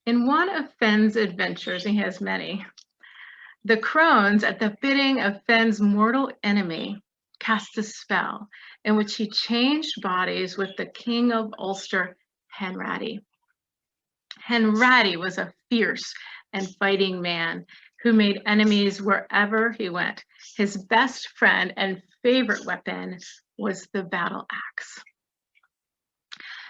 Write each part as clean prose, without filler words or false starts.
In one of Finn's adventures, he has many, the crones, at the bidding of Finn's mortal enemy, cast a spell in which he changed bodies with the king of Ulster, Hanratty. Hanratty was a fierce and fighting man who made enemies wherever he went. His best friend and favorite weapon was the battle axe.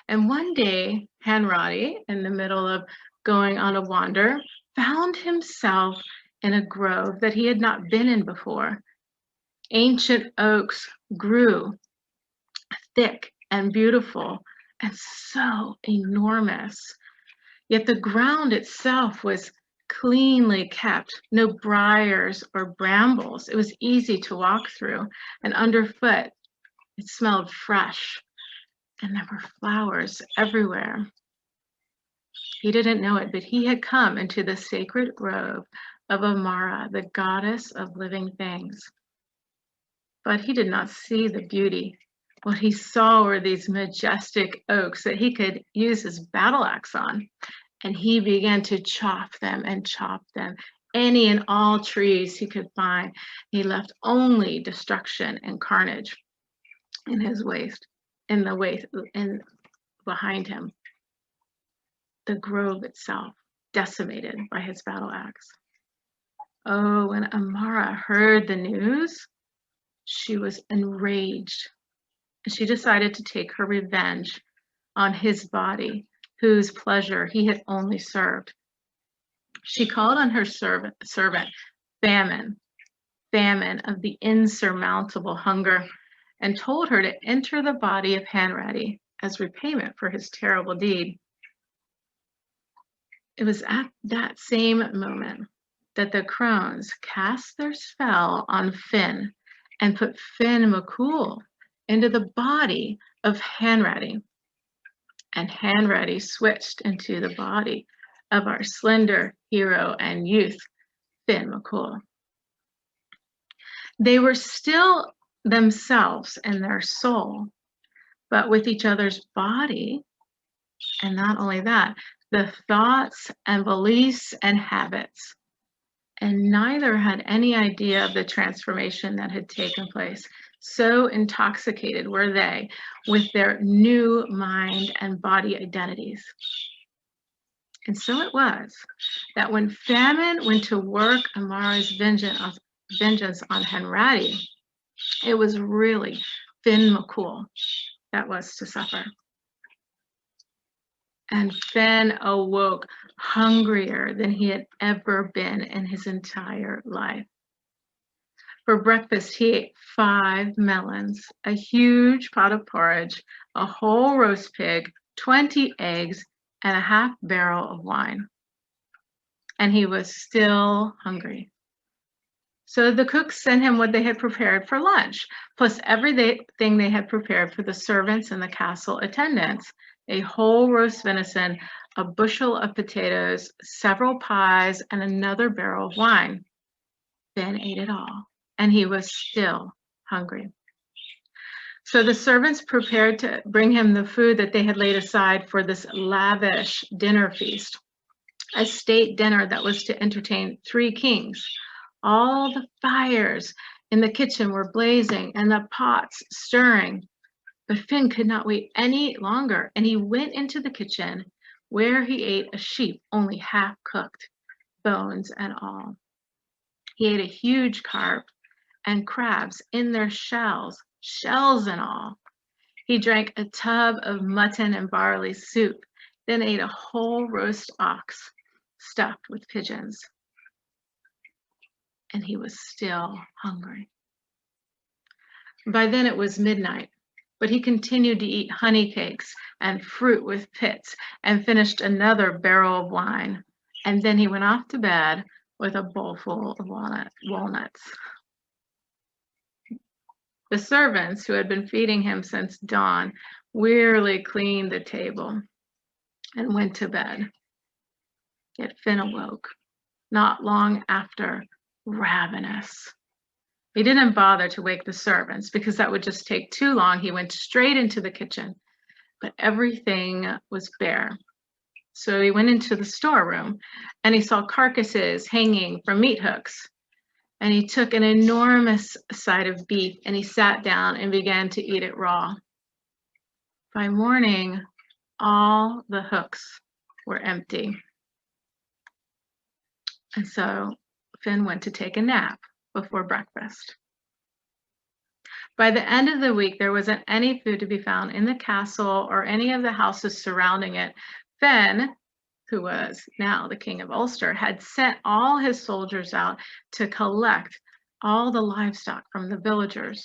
And one day, Hanratty, in the middle of going on a wander, found himself in a grove that he had not been in before. Ancient oaks grew thick and beautiful and so enormous. Yet the ground itself was cleanly kept, no briars or brambles. It was easy to walk through, and underfoot it smelled fresh, and there were flowers everywhere. He didn't know it, but he had come into the sacred grove of Amara, the goddess of living things. But he did not see the beauty. What he saw were these majestic oaks that he could use his battle axe on. And he began to chop them, any and all trees he could find. He left only destruction and carnage in his waste, behind him. The grove itself decimated by his battle axe. Oh, when Amara heard the news, she was enraged. She decided to take her revenge on his body, whose pleasure he had only served. She called on her servant Famine of the insurmountable hunger, and told her to enter the body of Hanratty as repayment for his terrible deed. It was at that same moment that the crones cast their spell on Finn and put Finn McCool into the body of Hanratty. And Hanratty switched into the body of our slender hero and youth, Finn McCool. They were still themselves in their soul, but with each other's body, and not only that, the thoughts and beliefs and habits. And neither had any idea of the transformation that had taken place. So intoxicated were they with their new mind and body identities. And so it was that when Famine went to work Amara's vengeance on Hanratty, it was really Finn McCool that was to suffer. And Finn awoke hungrier than he had ever been in his entire life. For breakfast, he ate 5 melons, a huge pot of porridge, a whole roast pig, 20 eggs, and a half barrel of wine. And he was still hungry. So the cooks sent him what they had prepared for lunch, plus everything they had prepared for the servants and the castle attendants: a whole roast venison, a bushel of potatoes, several pies, and another barrel of wine. Finn ate it all, and he was still hungry. So the servants prepared to bring him the food that they had laid aside for this lavish dinner feast, a state dinner that was to entertain 3 kings. All the fires in the kitchen were blazing and the pots stirring. But Finn could not wait any longer, and he went into the kitchen, where he ate a sheep only half cooked, bones and all. He ate a huge carp and crabs in their shells and all. He drank a tub of mutton and barley soup, then ate a whole roast ox stuffed with pigeons. And he was still hungry. By then it was midnight. But he continued to eat honey cakes and fruit with pits, and finished another barrel of wine. And then he went off to bed with a bowl full of walnuts. The servants, who had been feeding him since dawn, wearily cleaned the table and went to bed. Yet Finn awoke, not long after, ravenous. He didn't bother to wake the servants because that would just take too long. He went straight into the kitchen, but everything was bare. So he went into the storeroom and he saw carcasses hanging from meat hooks. And he took an enormous side of beef and he sat down and began to eat it raw. By morning, all the hooks were empty. And so Finn went to take a nap before breakfast. By the end of the week, there wasn't any food to be found in the castle or any of the houses surrounding it. Finn, who was now the king of Ulster, had sent all his soldiers out to collect all the livestock from the villagers.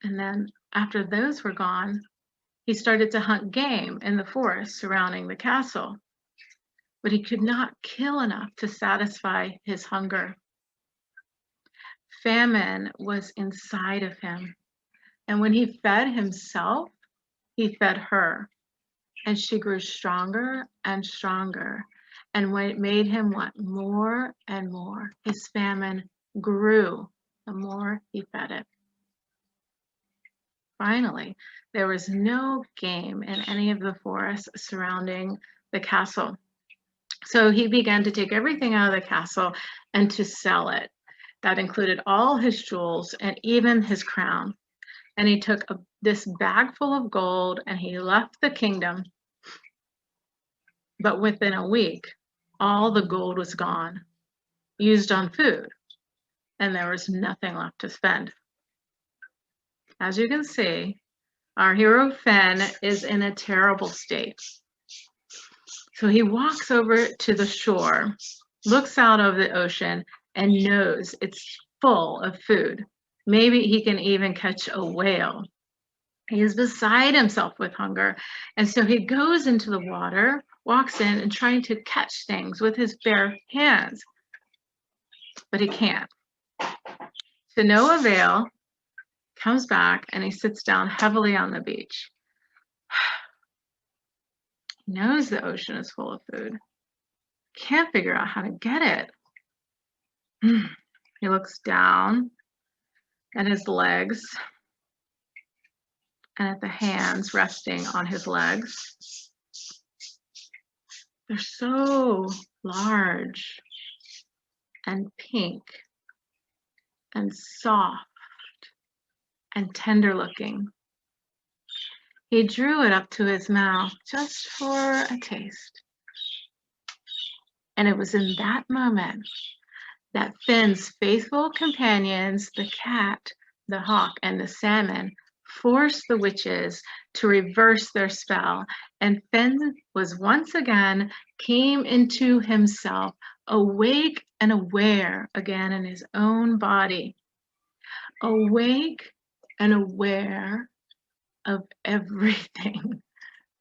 And then after those were gone, he started to hunt game in the forest surrounding the castle. But he could not kill enough to satisfy his hunger. Famine was inside of him. And when he fed himself, he fed her. And she grew stronger and stronger. And it made him want more and more. His famine grew the more he fed it. Finally, there was no game in any of the forests surrounding the castle. So he began to take everything out of the castle and to sell it. That included all his jewels and even his crown. And he took this bag full of gold and he left the kingdom. But within a week, all the gold was gone, used on food, and there was nothing left to spend. As you can see, our hero Finn is in a terrible state. So he walks over to the shore, looks out over the ocean, and knows it's full of food. Maybe he can even catch a whale. He is beside himself with hunger. And so he goes into the water, walks in, and trying to catch things with his bare hands. But he can't. To no avail, comes back and he sits down heavily on the beach. He knows the ocean is full of food. Can't figure out how to get it. He looks down at his legs and at the hands resting on his legs. They're so large and pink and soft and tender looking. He drew it up to his mouth just for a taste. And it was in that moment that Finn's faithful companions, the cat, the hawk, and the salmon, forced the witches to reverse their spell. And Finn was once again came into himself, awake and aware again in his own body. Awake and aware of everything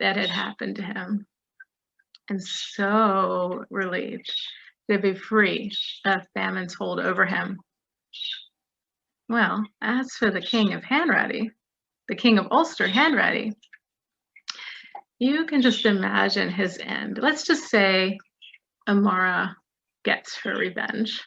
that had happened to him. And so relieved to be free of Famine's hold over him. Well, as for the king of Hanratty, the king of Ulster, Hanratty, you can just imagine his end. Let's just say Amara gets her revenge.